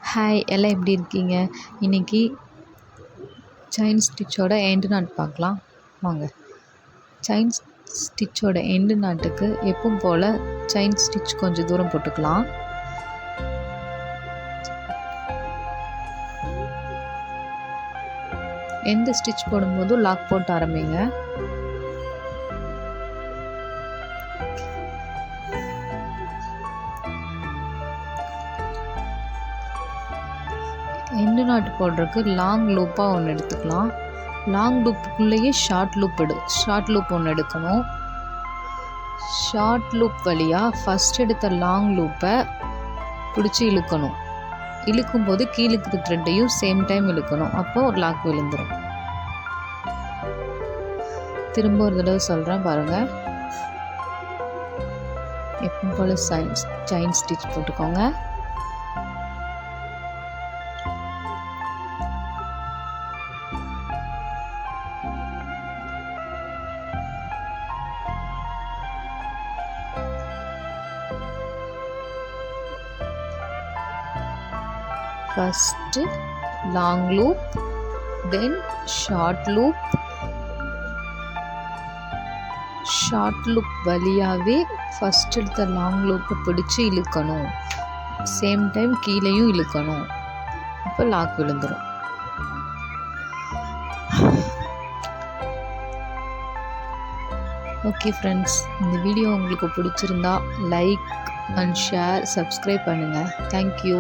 Hi, எல்லாம் எப்படி இருக்கீங்க? இன்றைக்கி செயின் ஸ்டிச்சோட எண்டு நாட் பார்க்கலாம் வாங்க. செயின் ஸ்டிச்சோட எண்டு நாட்டுக்கு எப்பவும் போல் செயின் ஸ்டிச் கொஞ்சம் தூரம் போட்டுக்கலாம். எந்த ஸ்டிச் போடும்போது லாக் போட்டு ஆரம்பிங்க. எண்டு நாட்டு போடுறதுக்கு லாங் லூப்பாக ஒன்று எடுத்துக்கலாம். லாங் லூப்புக்குள்ளேயே ஷார்ட் லூப் ஒன்று எடுக்கணும். ஷார்ட் லூப் வழியாக ஃபஸ்ட் எடுத்த லாங் லூப்பை பிடிச்சி இழுக்கணும். இழுக்கும்போது கீழே இருக்கிற த்ரெட்டையும் சேம் டைம் இழுக்கணும். அப்போது ஒரு லாக் விழுந்துடும். திரும்ப ஒரு தடவை சொல்கிறேன் பாருங்கள். எப்பவும் போல் செயின் ஸ்டிச் போட்டுக்கோங்க. ஃபஸ்ட்டு லாங் லூப், தென் ஷார்ட் லூப். ஷார்ட் லூப் வழியாகவே ஃபஸ்ட் எடுத்த லாங் லூப்பை பிடிச்சி இழுக்கணும். சேம் டைம் கீழேயும் இழுக்கணும். அப்போ லாக் விழுந்துடும். ஓகே ஃப்ரெண்ட்ஸ், இந்த வீடியோ உங்களுக்கு பிடிச்சிருந்தா லைக் அண்ட் ஷேர், சப்ஸ்கிரைப் பண்ணுங்கள். தேங்க்யூ.